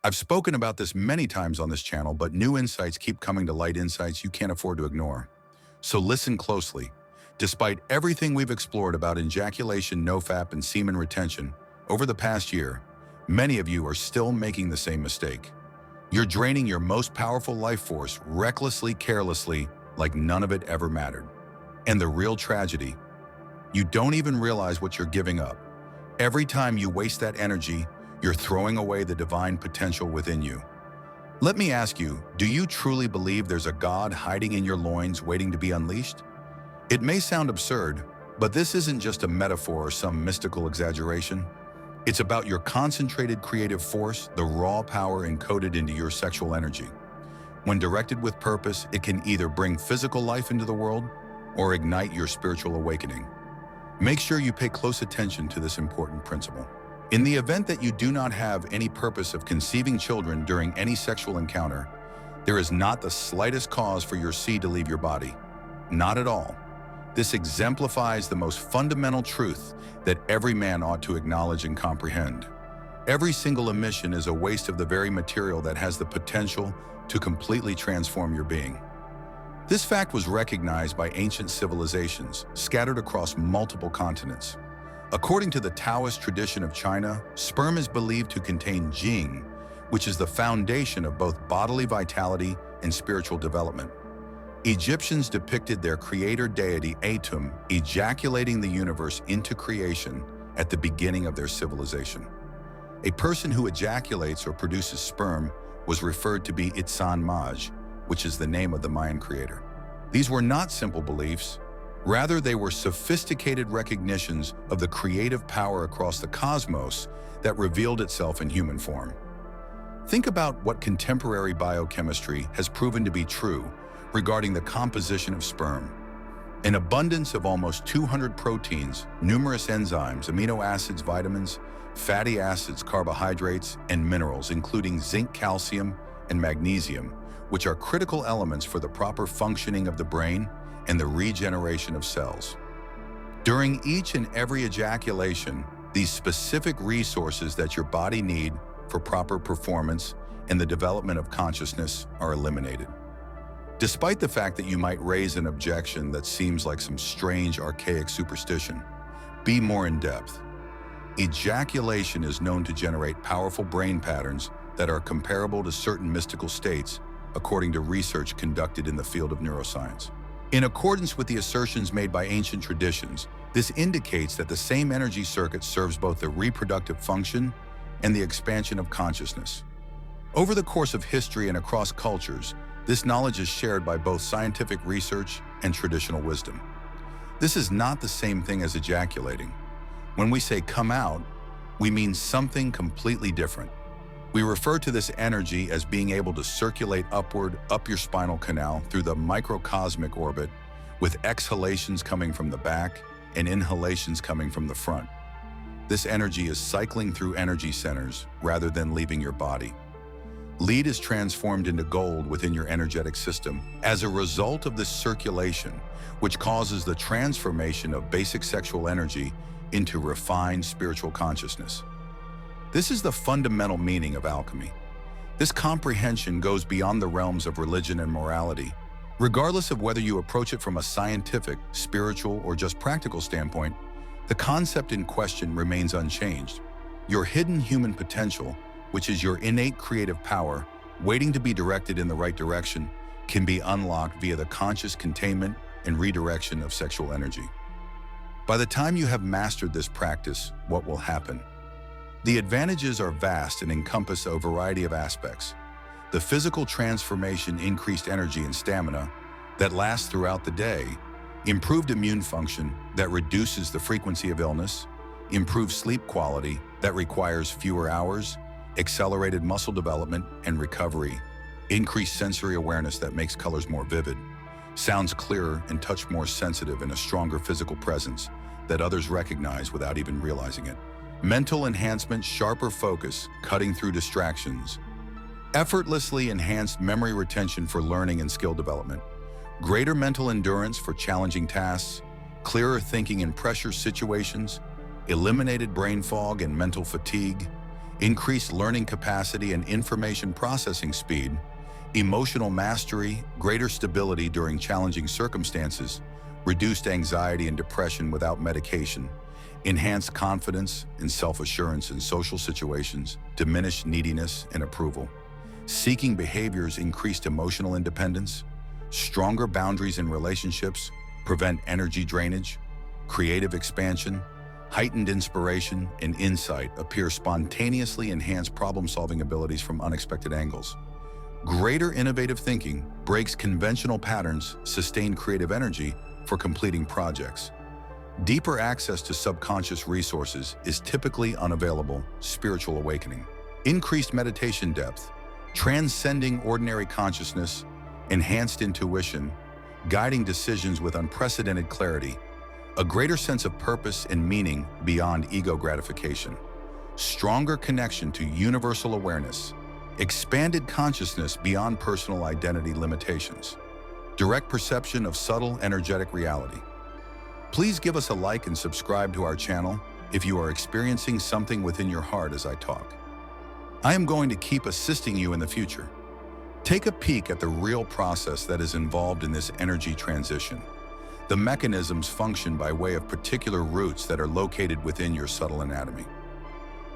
I've spoken about this many times on this channel, but new insights keep coming to light, insights you can't afford to ignore. So listen closely. Despite everything we've explored about ejaculation, nofap, and semen retention over the past year, many of you are still making the same mistake. You're draining your most powerful life force recklessly, carelessly, like none of it ever mattered. And the real tragedy, you don't even realize what you're giving up. Every time you waste that energy, you're throwing away the divine potential within you. Let me ask you, do you truly believe there's a God hiding in your loins waiting to be unleashed? It may sound absurd, but this isn't just a metaphor or some mystical exaggeration. It's about your concentrated creative force, the raw power encoded into your sexual energy. When directed with purpose, it can either bring physical life into the world or ignite your spiritual awakening. Make sure you pay close attention to this important principle. In the event that you do not have any purpose of conceiving children during any sexual encounter, there is not the slightest cause for your seed to leave your body. Not at all. This exemplifies the most fundamental truth that every man ought to acknowledge and comprehend. Every single emission is a waste of the very material that has the potential to completely transform your being. This fact was recognized by ancient civilizations scattered across multiple continents. According to the Taoist tradition of China, sperm is believed to contain jing, which is the foundation of both bodily vitality and spiritual development. Egyptians depicted their creator deity Atum ejaculating the universe into creation at the beginning of their civilization. A person who ejaculates or produces sperm was referred to be Itzan Maj, which is the name of the Mayan creator. These were not simple beliefs. Rather, they were sophisticated recognitions of the creative power across the cosmos that revealed itself in human form. Think about what contemporary biochemistry has proven to be true regarding the composition of sperm. An abundance of almost 200 proteins, numerous enzymes, amino acids, vitamins, fatty acids, carbohydrates, and minerals, including zinc, calcium, and magnesium, which are critical elements for the proper functioning of the brain and the regeneration of cells. During each and every ejaculation, these specific resources that your body needs for proper performance and the development of consciousness are eliminated. Despite the fact that you might raise an objection that seems like some strange, archaic superstition, be more in depth. Ejaculation is known to generate powerful brain patterns that are comparable to certain mystical states, according to research conducted in the field of neuroscience. In accordance with the assertions made by ancient traditions, this indicates that the same energy circuit serves both the reproductive function and the expansion of consciousness. Over the course of history and across cultures, this knowledge is shared by both scientific research and traditional wisdom. This is not the same thing as ejaculating. When we say come out, we mean something completely different. We refer to this energy as being able to circulate upward up your spinal canal through the microcosmic orbit, with exhalations coming from the back and inhalations coming from the front. This energy is cycling through energy centers rather than leaving your body. Lead is transformed into gold within your energetic system as a result of this circulation, which causes the transformation of basic sexual energy into refined spiritual consciousness. This is the fundamental meaning of alchemy. This comprehension goes beyond the realms of religion and morality. Regardless of whether you approach it from a scientific, spiritual, or just practical standpoint, the concept in question remains unchanged. Your hidden human potential, which is your innate creative power, waiting to be directed in the right direction, can be unlocked via the conscious containment and redirection of sexual energy. By the time you have mastered this practice, what will happen? The advantages are vast and encompass a variety of aspects. The physical transformation, increased energy and stamina that lasts throughout the day, improved immune function that reduces the frequency of illness, improved sleep quality that requires fewer hours, accelerated muscle development and recovery, increased sensory awareness that makes colors more vivid, sounds clearer and touch more sensitive, and a stronger physical presence that others recognize without even realizing it. Mental enhancement, sharper focus, cutting through distractions. Effortlessly enhanced memory retention for learning and skill development. Greater mental endurance for challenging tasks. Clearer thinking in pressure situations. Eliminated brain fog and mental fatigue. increased learning capacity and information processing speed, emotional mastery, greater stability during challenging circumstances, reduced anxiety and depression without medication, enhanced confidence and self-assurance in social situations, diminished neediness and approval. Seeking behaviors increased emotional independence, stronger boundaries in relationships, prevent energy drainage, creative expansion, heightened inspiration and insight appear spontaneously enhanced problem-solving abilities from unexpected angles. Greater innovative thinking breaks conventional patterns, sustained creative energy for completing projects. Deeper access to subconscious resources is typically unavailable, spiritual awakening. Increased meditation depth, transcending ordinary consciousness, enhanced intuition, guiding decisions with unprecedented clarity, a greater sense of purpose and meaning beyond ego gratification, stronger connection to universal awareness, expanded consciousness beyond personal identity limitations, direct perception of subtle energetic reality. Please give us a like and subscribe to our channel if you are experiencing something within your heart as I talk. I am going to keep assisting you in the future. Take a peek at the real process that is involved in this energy transition. The mechanisms function by way of particular roots that are located within your subtle anatomy.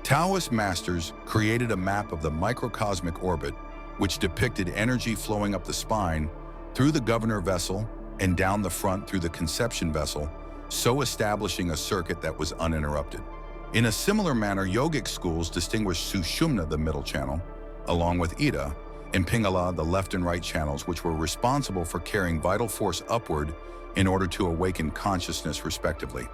Taoist masters created a map of the microcosmic orbit, which depicted energy flowing up the spine, through the governor vessel, and down the front through the conception vessel, so establishing a circuit that was uninterrupted. In a similar manner, yogic schools distinguish Sushumna, the middle channel, along with Ida, and Pingala, the left and right channels, which were responsible for carrying vital force upward in order to awaken consciousness, respectively.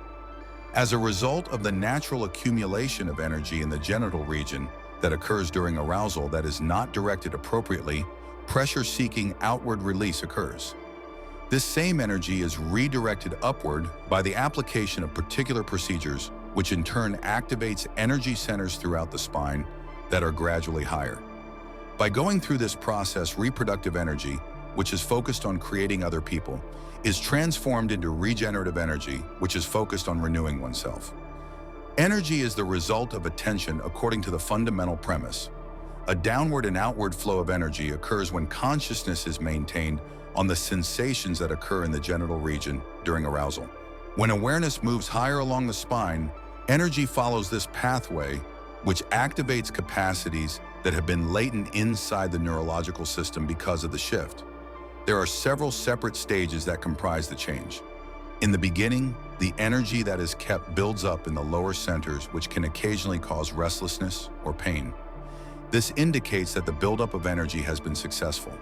As a result of the natural accumulation of energy in the genital region that occurs during arousal that is not directed appropriately, pressure-seeking outward release occurs. This same energy is redirected upward by the application of particular procedures, which in turn activates energy centers throughout the spine that are gradually higher. By going through this process, reproductive energy, which is focused on creating other people, is transformed into regenerative energy, which is focused on renewing oneself. Energy is the result of attention according to the fundamental premise. A downward and outward flow of energy occurs when consciousness is maintained on the sensations that occur in the genital region during arousal. When awareness moves higher along the spine, energy follows this pathway, which activates capacities that have been latent inside the neurological system because of the shift. There are several separate stages that comprise the change. In the beginning, the energy that is kept builds up in the lower centers, which can occasionally cause restlessness or pain. This indicates that the buildup of energy has been successful.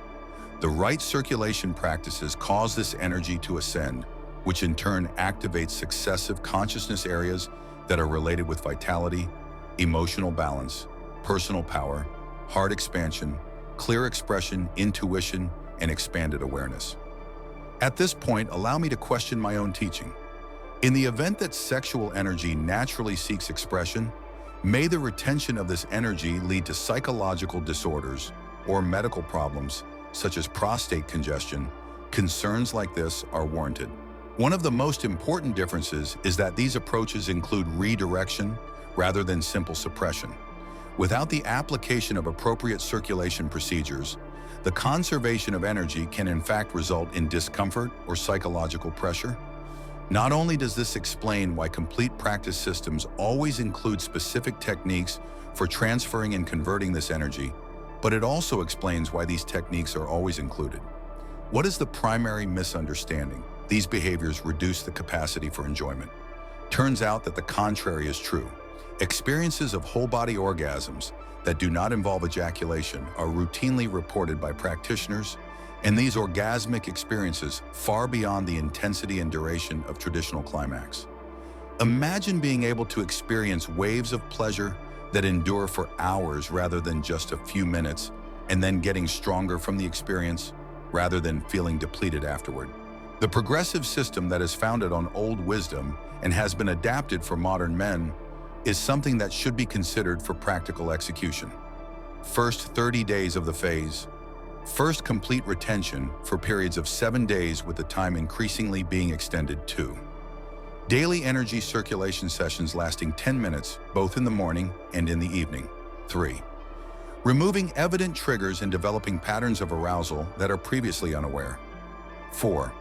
The right circulation practices cause this energy to ascend, which in turn activates successive consciousness areas that are related with vitality, emotional balance, personal power, heart expansion, clear expression, intuition, and expanded awareness. At this point, allow me to question my own teaching. In the event that sexual energy naturally seeks expression, may the retention of this energy lead to psychological disorders or medical problems such as prostate congestion. Concerns like this are warranted. One of the most important differences is that these approaches include redirection rather than simple suppression. Without the application of appropriate circulation procedures, the conservation of energy can in fact result in discomfort or psychological pressure. Not only does this explain why complete practice systems always include specific techniques for transferring and converting this energy, but it also explains why these techniques are always included. What is the primary misunderstanding? These behaviors reduce the capacity for enjoyment. Turns out that the contrary is true. Experiences of whole-body orgasms that do not involve ejaculation are routinely reported by practitioners, and these orgasmic experiences far beyond the intensity and duration of traditional climax. Imagine being able to experience waves of pleasure that endure for hours rather than just a few minutes, and then getting stronger from the experience rather than feeling depleted afterward. The progressive system that is founded on old wisdom and has been adapted for modern men is something that should be considered for practical execution. First 30 days of the phase. First, complete retention for periods of 7 days, with the time increasingly being extended to daily energy circulation sessions lasting 10 minutes, both in the morning and in the evening. 3. Removing evident triggers and developing patterns of arousal that are previously unaware. 4.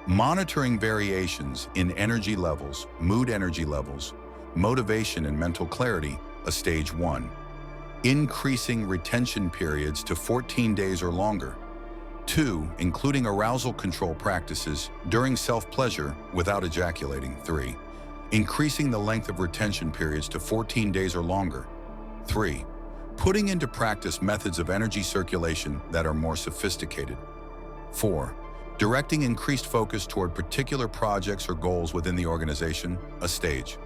Monitoring variations in energy levels, mood energy levels, motivation and mental clarity, a stage 1. Increasing retention periods to 14 days or longer. 2. Including arousal control practices during self-pleasure without ejaculating. 3. Increasing the length of retention periods to 14 days or longer. 3. Putting into practice methods of energy circulation that are more sophisticated. 4. Directing increased focus toward particular projects or goals within the organization, a stage.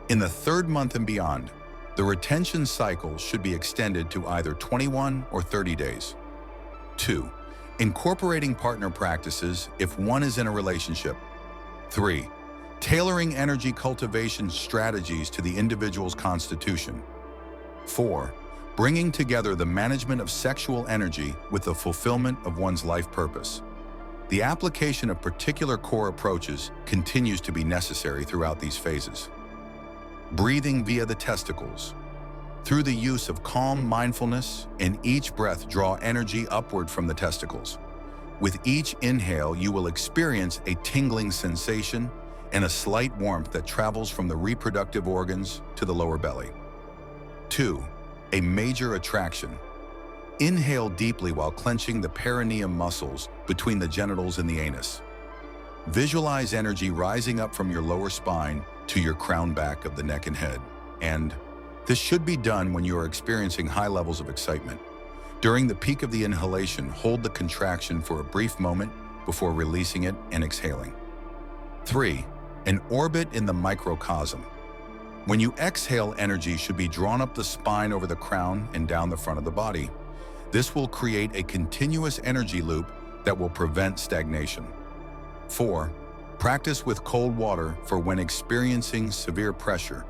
In the 3rd month and beyond, the retention cycle should be extended to either 21 or 30 days. 2. Incorporating partner practices if one is in a relationship. 3. Tailoring energy cultivation strategies to the individual's constitution. 4. Bringing together the management of sexual energy with the fulfillment of one's life purpose. The application of particular core approaches continues to be necessary throughout these phases. Breathing via the testicles. Through the use of calm mindfulness, in each breath draw energy upward from the testicles. With each inhale, you will experience a tingling sensation and a slight warmth that travels from the reproductive organs to the lower belly. 2. A major attraction. Inhale deeply while clenching the perineum muscles between the genitals and the anus. Visualize energy rising up from your lower spine to your crown back of the neck and head. And this should be done when you are experiencing high levels of excitement. During the peak of the inhalation, hold the contraction for a brief moment before releasing it and exhaling. 3. An orbit in the microcosm. When you exhale, energy should be drawn up the spine over the crown and down the front of the body. This will create a continuous energy loop that will prevent stagnation. 4. Practice with cold water for when experiencing severe pressure.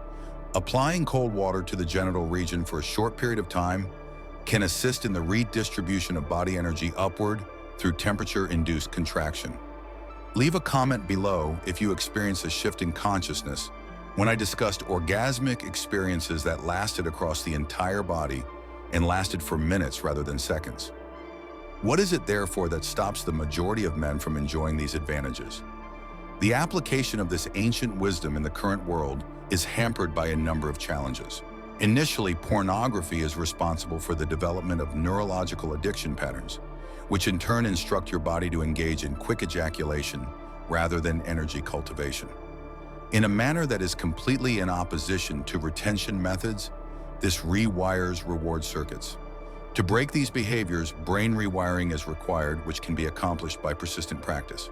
Applying cold water to the genital region for a short period of time can assist in the redistribution of body energy upward through temperature-induced contraction. Leave a comment below if you experience a shift in consciousness when I discussed orgasmic experiences that lasted across the entire body and lasted for minutes rather than seconds. What is it, therefore, that stops the majority of men from enjoying these advantages? The application of this ancient wisdom in the current world is hampered by a number of challenges. Initially, pornography is responsible for the development of neurological addiction patterns, which in turn instruct your body to engage in quick ejaculation rather than energy cultivation. In a manner that is completely in opposition to retention methods, this rewires reward circuits. To break these behaviors, brain rewiring is required, which can be accomplished by persistent practice.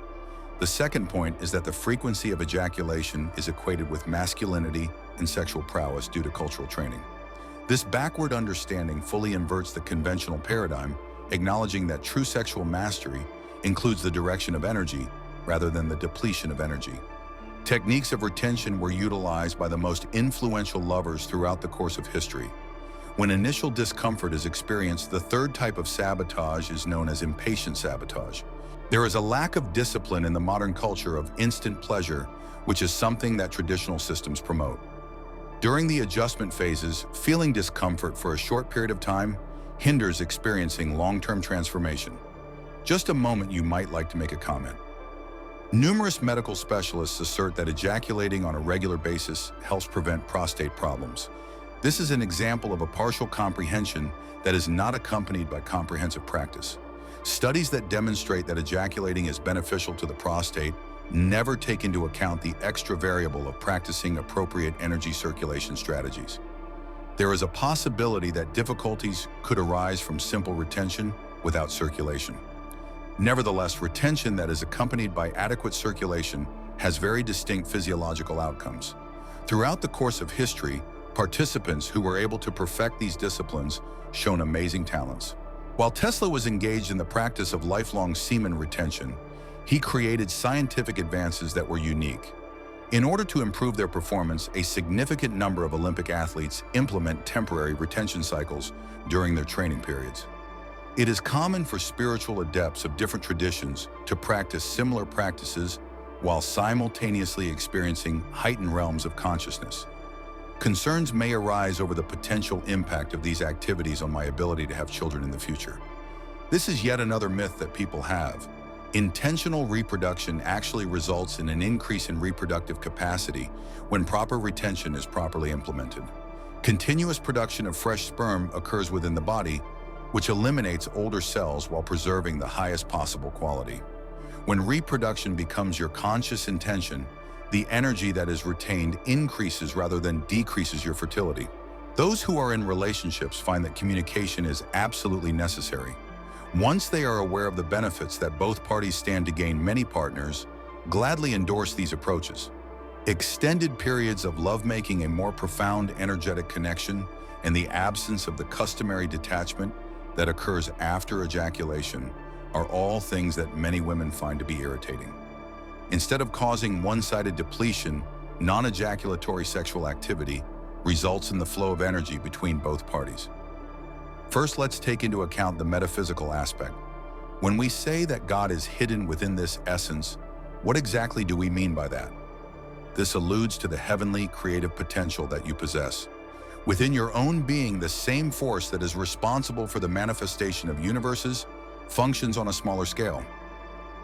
The second point is that the frequency of ejaculation is equated with masculinity and sexual prowess due to cultural training. This backward understanding fully inverts the conventional paradigm, acknowledging that true sexual mastery includes the direction of energy rather than the depletion of energy. Techniques of retention were utilized by the most influential lovers throughout the course of history. When initial discomfort is experienced, the third type of sabotage is known as impatient sabotage. There is a lack of discipline in the modern culture of instant pleasure, which is something that traditional systems promote. During the adjustment phases, feeling discomfort for a short period of time hinders experiencing long-term transformation. Just a moment, you might like to make a comment. Numerous medical specialists assert that ejaculating on a regular basis helps prevent prostate problems. This is an example of a partial comprehension that is not accompanied by comprehensive practice. Studies that demonstrate that ejaculating is beneficial to the prostate never take into account the extra variable of practicing appropriate energy circulation strategies. There is a possibility that difficulties could arise from simple retention without circulation. Nevertheless, retention that is accompanied by adequate circulation has very distinct physiological outcomes. Throughout the course of history, participants who were able to perfect these disciplines shown amazing talents. While Tesla was engaged in the practice of lifelong semen retention, he created scientific advances that were unique. In order to improve their performance, a significant number of Olympic athletes implement temporary retention cycles during their training periods. It is common for spiritual adepts of different traditions to practice similar practices while simultaneously experiencing heightened realms of consciousness. Concerns may arise over the potential impact of these activities on my ability to have children in the future. This is yet another myth that people have. Intentional reproduction actually results in an increase in reproductive capacity when proper retention is properly implemented. Continuous production of fresh sperm occurs within the body, which eliminates older cells while preserving the highest possible quality. When reproduction becomes your conscious intention, the energy that is retained increases rather than decreases your fertility. Those who are in relationships find that communication is absolutely necessary. Once they are aware of the benefits that both parties stand to gain, many partners gladly endorse these approaches. Extended periods of lovemaking, a more profound energetic connection, and the absence of the customary detachment that occurs after ejaculation are all things that many women find to be irritating. Instead of causing one-sided depletion, non-ejaculatory sexual activity results in the flow of energy between both parties. First, let's take into account the metaphysical aspect. When we say that God is hidden within this essence, what exactly do we mean by that? This alludes to the heavenly creative potential that you possess. Within your own being, the same force that is responsible for the manifestation of universes functions on a smaller scale.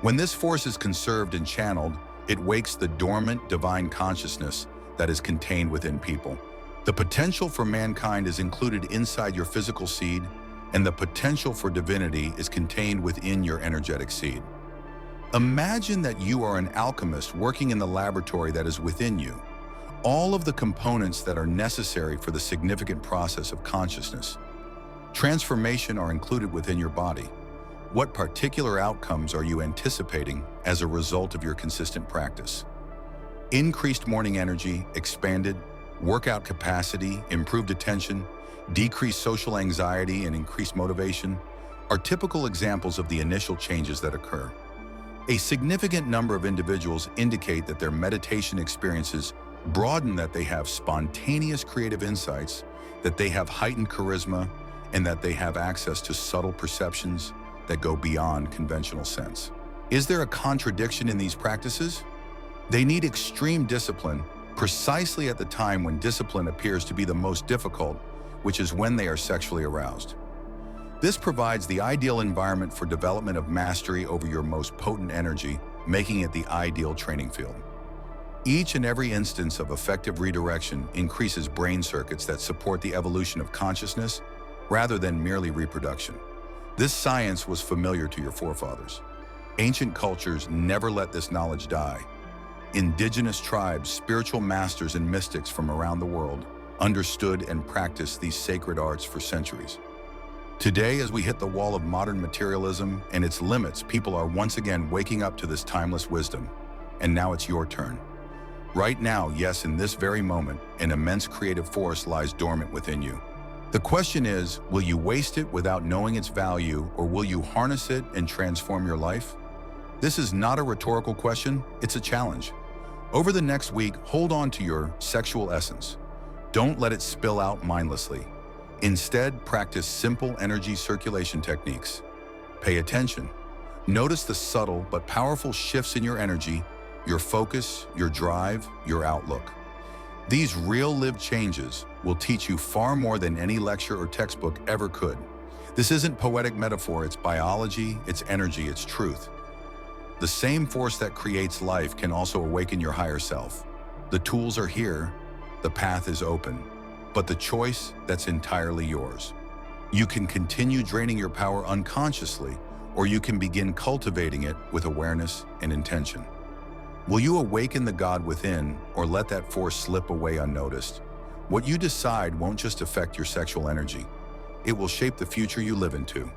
When this force is conserved and channeled, it wakes the dormant divine consciousness that is contained within people. The potential for mankind is included inside your physical seed, and the potential for divinity is contained within your energetic seed. Imagine that you are an alchemist working in the laboratory that is within you. All of the components that are necessary for the significant process of consciousness transformation are included within your body. What particular outcomes are you anticipating as a result of your consistent practice? Increased morning energy, expanded workout capacity, improved attention, decreased social anxiety, and increased motivation are typical examples of the initial changes that occur. A significant number of individuals indicate that their meditation experiences broaden, that they have spontaneous creative insights, that they have heightened charisma, and that they have access to subtle perceptions that go beyond conventional sense. Is there a contradiction in these practices? They need extreme discipline precisely at the time when discipline appears to be the most difficult, which is when they are sexually aroused. This provides the ideal environment for development of mastery over your most potent energy, making it the ideal training field. Each and every instance of effective redirection increases brain circuits that support the evolution of consciousness rather than merely reproduction. This science was familiar to your forefathers. Ancient cultures never let this knowledge die. Indigenous tribes, spiritual masters, and mystics from around the world understood and practiced these sacred arts for centuries. Today, as we hit the wall of modern materialism and its limits, people are once again waking up to this timeless wisdom. And now it's your turn. Right now, yes, in this very moment, an immense creative force lies dormant within you. The question is, will you waste it without knowing its value, or will you harness it and transform your life? This is not a rhetorical question, it's a challenge. Over the next week, hold on to your sexual essence. Don't let it spill out mindlessly. Instead, practice simple energy circulation techniques. Pay attention. Notice the subtle but powerful shifts in your energy, your focus, your drive, your outlook. These real-lived changes will teach you far more than any lecture or textbook ever could. This isn't poetic metaphor, it's biology, it's energy, it's truth. The same force that creates life can also awaken your higher self. The tools are here, the path is open, but the choice, that's entirely yours. You can continue draining your power unconsciously, or you can begin cultivating it with awareness and intention. Will you awaken the God within, or let that force slip away unnoticed? What you decide won't just affect your sexual energy. It will shape the future you live into.